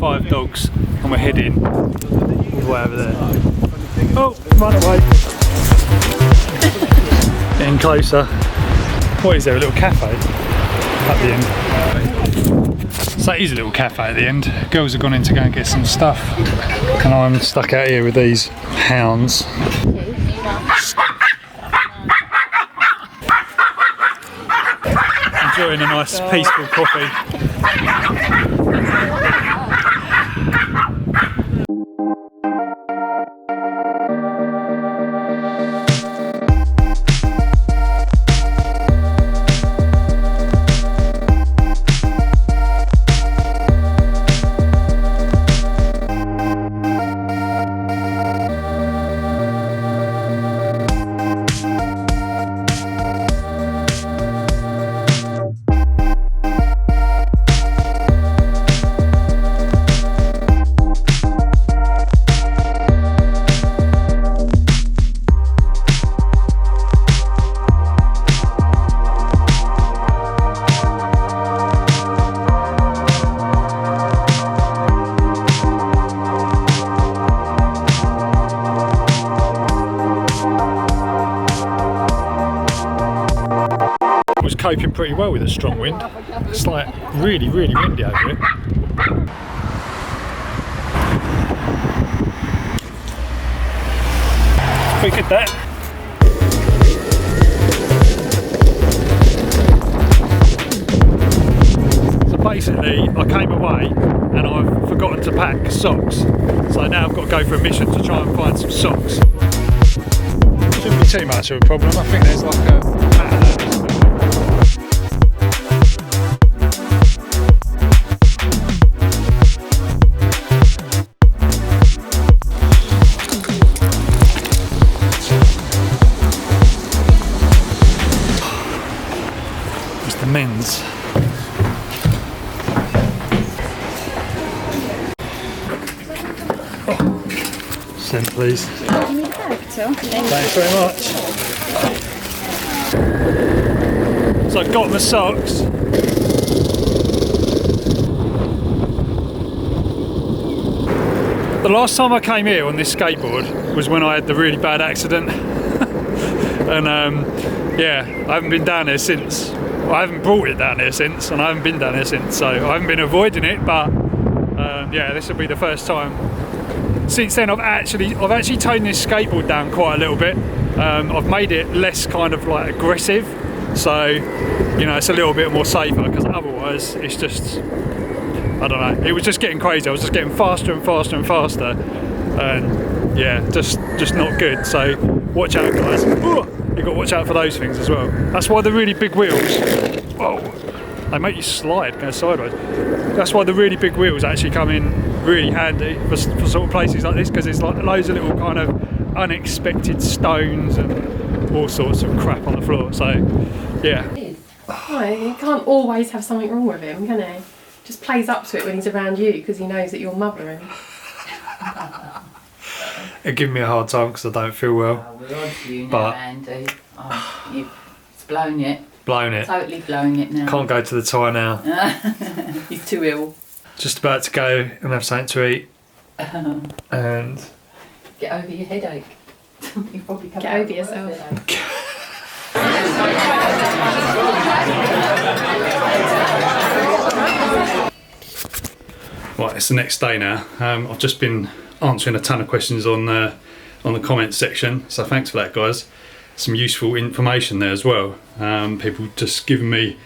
5 dogs and we're heading all the way over there. Oh, run away. Getting closer. What is there, a little cafe at the end? So it is a little cafe at the end. Girls have gone in to go and get some stuff and I'm stuck out here with these hounds. Enjoying a nice peaceful coffee. Was coping pretty well with a strong wind. It's like really windy over here. Pretty good that. So basically I came away and I've forgotten to pack socks. So now I've got to go for a mission to try and find some socks. Shouldn't be too much of a problem. I think there's like a pattern. Men's. Oh. Send please. Thanks very much. So I've got my socks. The last time I came here on this skateboard was when I had the really bad accident. And yeah, I haven't been down there since. I haven't brought it down here since, and I haven't been down here since, so I haven't been avoiding it, but yeah, this will be the first time. Since then I've actually toned this skateboard down quite a little bit. I've made it less kind of like aggressive, so you know, it's a little bit more safer, because otherwise it's just, I don't know, it was just getting crazy. I was just getting faster and faster and faster, and yeah, just not good. So watch out guys. You've got to watch out for those things as well. That's why the really big wheels, oh, they make you slide, go sideways. That's why the really big wheels actually come in really handy for sort of places like this, because there's like loads of little kind of unexpected stones and all sorts of crap on the floor. So, yeah. No, you can't always have something wrong with him, can he? Just plays up to it when he's around you because he knows that you'll mother him. It gives me a hard time because I don't feel well. Oh, we're on to you now, Andy. Oh, you've blown it. Blown it. Totally blown it now. Can't go to the Thai now. He's too ill. Just about to go and have something to eat. And get over your headache. You probably come get over yourself. Right, it's the next day now. I've just been answering a ton of questions on the comments section, so thanks for that guys. Some useful information there as well. People just giving me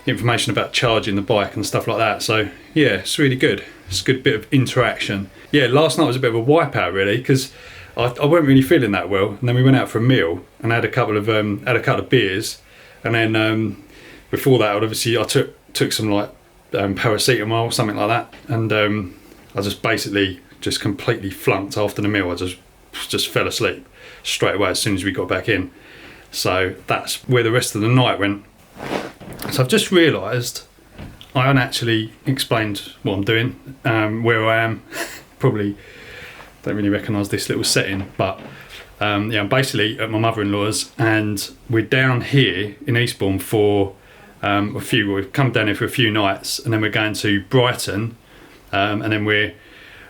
information about charging the bike and stuff like that, so yeah, it's really good. It's a good bit of interaction. Yeah, last night was a bit of a wipeout really, because I wasn't really feeling that well, and then we went out for a meal and had a couple of beers, and then before that I took some like paracetamol or something like that, and I just basically just completely flunked after the meal. I just fell asleep straight away as soon as we got back in. So that's where the rest of the night went. So I've just realised I haven't actually explained what I'm doing, where I am. Probably don't really recognise this little setting, but yeah, I'm basically at my mother-in-law's, and we're down here in Eastbourne for we've come down here for a few nights, and then we're going to Brighton And then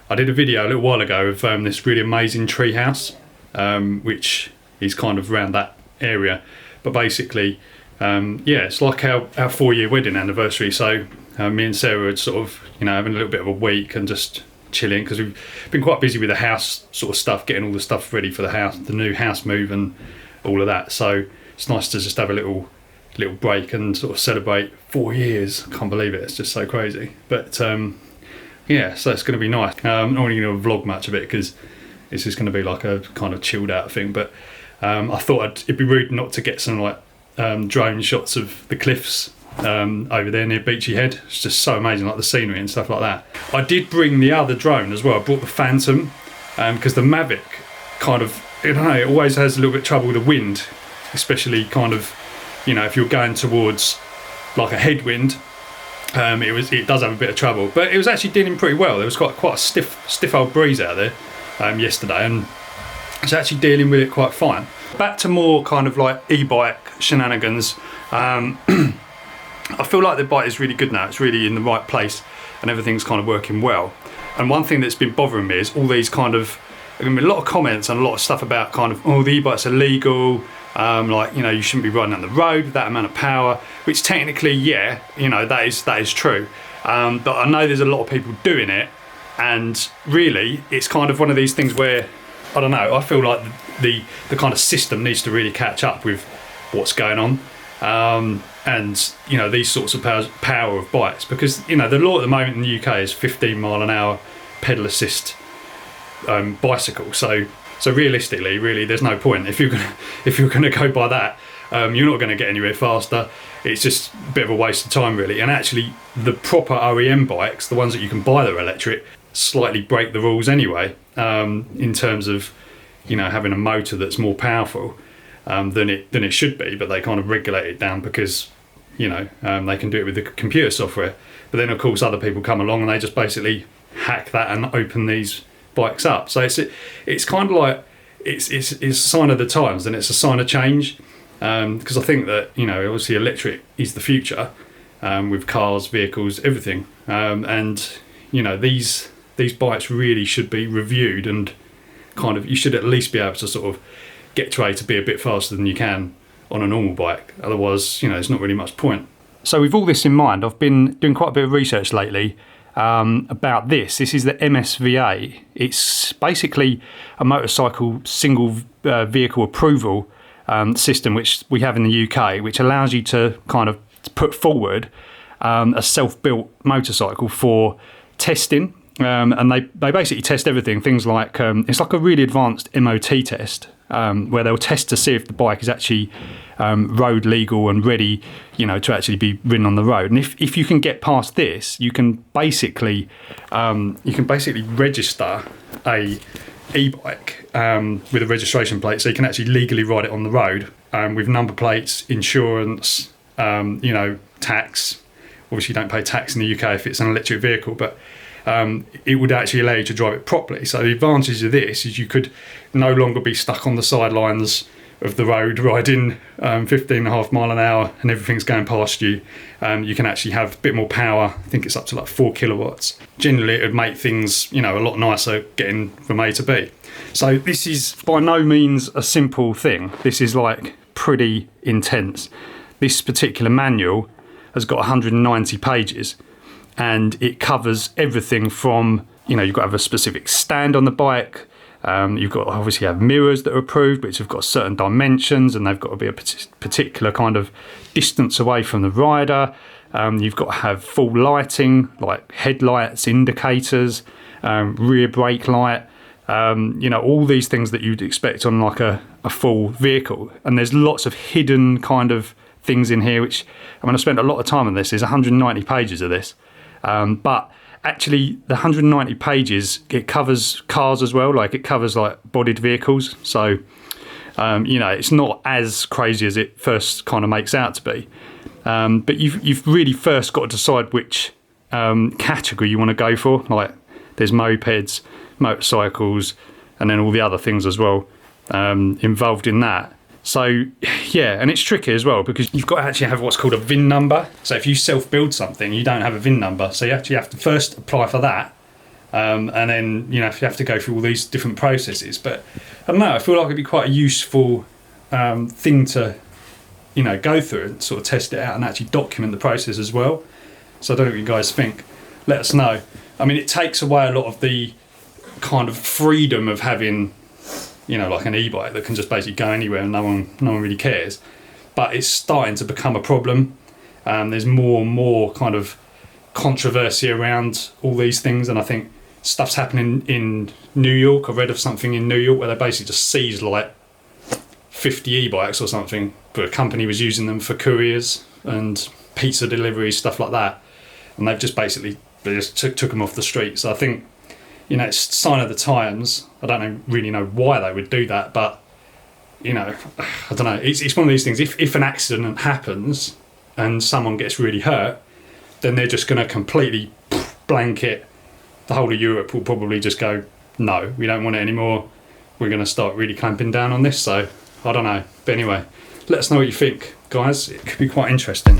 I did a video a little while ago of this really amazing tree house, which is kind of around that area. But basically, it's like our 4-year wedding anniversary. So me and Sarah had sort of, having a little bit of a week and just chilling, because we've been quite busy with the house sort of stuff, getting all the stuff ready for the house, the new house move and all of that. So it's nice to just have a little break and sort of celebrate 4 years. I can't believe it. It's just so crazy. But so it's going to be nice. I'm not really going to vlog much of it because it's just going to be like a kind of chilled out thing. But I thought it'd be rude not to get some like drone shots of the cliffs over there near Beachy Head. It's just so amazing, like the scenery and stuff like that. I did bring the other drone as well. I brought the Phantom because the Mavic kind of, it always has a little bit of trouble with the wind, especially kind of, if you're going towards like a headwind. It does have a bit of trouble, but it was actually dealing pretty well. There was quite a stiff old breeze out there yesterday, and it's actually dealing with it quite fine. Back to more kind of like e-bike shenanigans. I feel like the bike is really good now. It's really in the right place and everything's kind of working well. And one thing that's been bothering me is all these kind of, a lot of comments and a lot of stuff about kind of, the e-bike's illegal, you shouldn't be riding on the road with that amount of power, which technically, that is true. But I know there's a lot of people doing it, and really it's kind of one of these things where, I don't know, I feel like the kind of system needs to really catch up with what's going on. And these sorts of power of bikes, because the law at the moment in the UK is 15 mile an hour pedal assist bicycle. So realistically, really, there's no point if you're gonna go by that. You're not going to get anywhere faster. It's just a bit of a waste of time, really. And actually, the proper OEM bikes, the ones that you can buy that are electric, slightly break the rules anyway, in terms of having a motor that's more powerful than it should be, but they kind of regulate it down because they can do it with the computer software. But then of course other people come along and they just basically hack that and open these bikes up. So it's kind of like it's a sign of the times, and it's a sign of change, because I think that obviously electric is the future, with cars, vehicles, everything, and these bikes really should be reviewed, and kind of you should at least be able to sort of get to A to be a bit faster than you can on a normal bike. Otherwise, there's not really much point. So with all this in mind, I've been doing quite a bit of research lately about this. This is the MSVA. It's basically a motorcycle single vehicle approval system, which we have in the UK, which allows you to kind of put forward a self-built motorcycle for testing. And they basically test everything. Things like, it's like a really advanced MOT test, where they'll test to see if the bike is actually road legal and ready, to actually be ridden on the road. And if you can get past this, you can basically register a e-bike with a registration plate, so you can actually legally ride it on the road with number plates, insurance, tax. Obviously, you don't pay tax in the UK if it's an electric vehicle, but it would actually allow you to drive it properly. So the advantage of this is you could no longer be stuck on the sidelines of the road riding 15.5 mile an hour and everything's going past you. You can actually have a bit more power. I think it's up to like 4 kilowatts. Generally, it would make things a lot nicer getting from A to B. So this is by no means a simple thing. This is like pretty intense. This particular manual has got 190 pages. And it covers everything from, you've got to have a specific stand on the bike. You've got to obviously have mirrors that are approved, which have got certain dimensions, and they've got to be a particular kind of distance away from the rider. You've got to have full lighting, like headlights, indicators, rear brake light, all these things that you'd expect on like a full vehicle. And there's lots of hidden kind of things in here, which, I spent a lot of time on this. There's 190 pages of this. But actually the 190 pages, it covers cars as well, like it covers like bodied vehicles. So, it's not as crazy as it first kind of makes out to be. But you've really first got to decide which category you want to go for. Like there's mopeds, motorcycles, and then all the other things as well involved in that. So yeah, and it's tricky as well because you've got to actually have what's called a VIN number. So if you self-build something, you don't have a VIN number. So you actually have to first apply for that. And then, you have to go through all these different processes. But I don't know, I feel like it'd be quite a useful thing to, go through and sort of test it out and actually document the process as well. So I don't know what you guys think. Let us know. I mean, it takes away a lot of the kind of freedom of having, like an e-bike that can just basically go anywhere and no one really cares. But it's starting to become a problem. There's more and more kind of controversy around all these things, and I think stuff's happening in New York. I read of something in New York where they basically just seized like 50 e-bikes or something, but a company was using them for couriers and pizza deliveries, stuff like that, and they just took them off the street. So I think, it's a sign of the times. I don't really know why they would do that, but I don't know. It's one of these things. If an accident happens and someone gets really hurt, then they're just going to completely blanket the whole of Europe. Will probably just go, no, we don't want it anymore. We're going to start really clamping down on this. So I don't know. But anyway, let us know what you think, guys. It could be quite interesting.